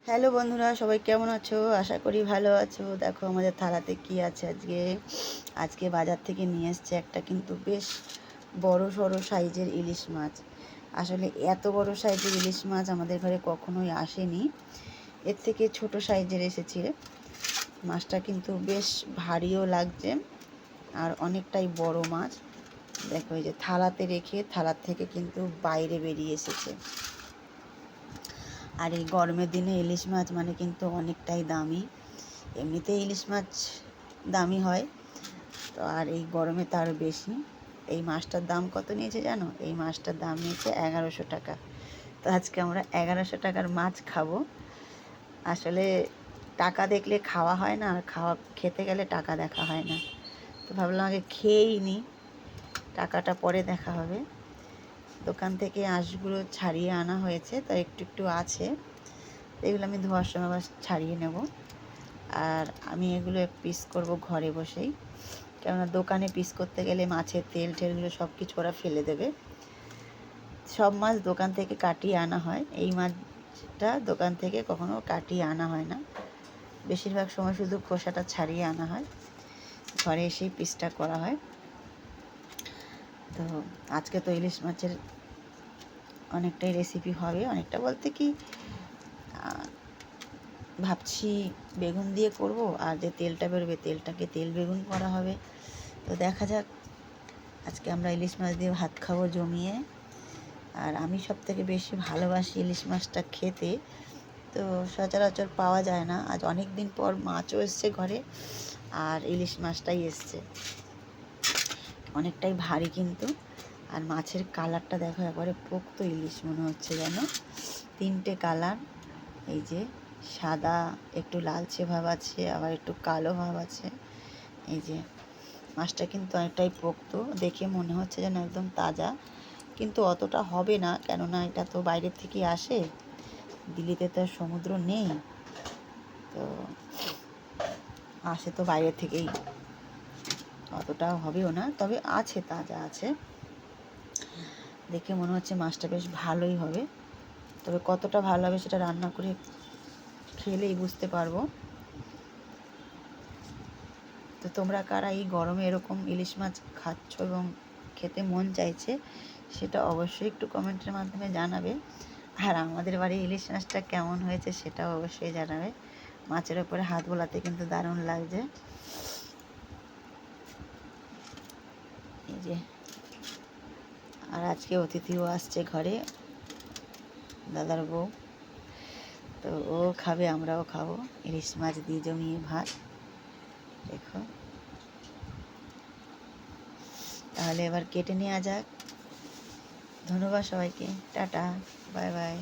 Hello বন্ধুরা, সবাই কেমন আছো? আশা করি ভালো আছো। দেখো আমাদের থালাতে কি আছে আজকে। আজকে বাজার থেকে নিয়ে এসছে একটা কিন্তু বেশ বড় সড়ো সাইজের ইলিশ মাছ। আসলে এত বড় সাইজের ইলিশ মাছ আমাদের ঘরে কখনোই আসেনি। এর থেকে ছোট সাইজের এসেছে। মাছটা কিন্তু বেশ ভারীও লাগছে আর অনেকটাই বড় মাছ। দেখো এই যে থালাতে রেখে থালার থেকে কিন্তু বাইরে বেরিয়ে এসেছে। আর এই গরমের দিনে ইলিশ মাছ মানে কিন্তু অনেকটাই দামি। এমনিতেই ইলিশ মাছ দামি হয়, তো আর এই গরমে তো আরও বেশি। এই মাছটার দাম কত নিয়েছে জানো? এই মাছটার দাম নিয়েছে 1100 টাকা। তো আজকে আমরা 1100 টাকার মাছ খাবো। আসলে টাকা দেখলে খাওয়া হয় না, আর খেতে গেলে টাকা দেখা হয় না। তো ভাবলাম আগে খেয়েই নিই, টাকাটা পরে দেখা হবে। দোকান থেকে আঁশগুলো ছাড়িয়ে আনা হয়েছে, তো একটু একটু আছে। এগুলো আমি ধোয়ার সময় আবার ছাড়িয়ে নেব। আর আমি এগুলো পিস করব ঘরে বসেই, কেননা দোকানে পিস করতে গেলে মাছের তেল টেলগুলো সব কিছু ওরা ফেলে দেবে। সব মাছ দোকান থেকে কাটিয়ে আনা হয়, এই মাছটা দোকান থেকে কখনো কাটিয়ে আনা হয় না। বেশিরভাগ সময় শুধু খোসাটা ছাড়িয়ে আনা হয়, ঘরে এসেই পিসটা করা হয়। তো আজকে তো ইলিশ মাছের অনেকটাই রেসিপি হবে। অনেকটা বলতে কি, ভাবছি বেগুন দিয়ে করব, আর যে তেলটা বেরোবে তেলটাকে তেল বেগুন করা হবে। তো দেখা যাক, আজকে আমরা ইলিশ মাছ দিয়ে ভাত খাবো জমিয়ে। আর আমি সব থেকে বেশি ভালোবাসি ইলিশ মাছটা খেতে, তো সচরাচর পাওয়া যায় না। আজ অনেক দিন পর মাছও এসছে ঘরে, আর ইলিশ মাছটাই এসছে। অনেকটাই ভারী কিন্তু। আর মাছের কালারটা দেখো, একবারে পোক্ত ইলিশ মনে হচ্ছে যেন। 3টে কালার, এই যে সাদা, একটু লালচে ভাব আছে, আবার একটু কালো ভাব আছে। এই যে মাছটা কিন্তু অনেকটাই পোক্ত, দেখে মনে হচ্ছে যেন একদম তাজা, কিন্তু অতটা হবে না, কেননা এটা তো বাইরের থেকে আসে, দিল্লিতে তো সমুদ্র নেই। তো আসে তো বাইরে থেকেই, অতটা হবেও না, তবে আছে, তাজা আছে। দেখে মনে হচ্ছে মাছটা বেশ ভালোই হবে, তবে কতটা ভালো হবে সেটা রান্না করে খেলেই বুঝতে পারবো। তো তোমরা কারা এই গরমে এরকম ইলিশ মাছ খাচ্ছ এবং খেতে মন চাইছে, সেটা অবশ্যই একটু কমেন্টের মাধ্যমে জানাবে। আর আমাদের বাড়ি ইলিশ মাছটা কেমন হয়েছে সেটাও অবশ্যই জানাবে। মাছের ওপরে হাত বোলাতে কিন্তু দারুণ লাগছে। এই যে, আর আজকে অতিথিও আসছে ঘরে, দাদার বউ। তো ও খাবে, আমরাও খাবো ইলিশ মাছ দিয়ে জমিয়ে ভাত। দেখো, তাহলে এবার কেটে নেওয়া যাক। ধন্যবাদ সবাইকে, টাটা, বাই বাই।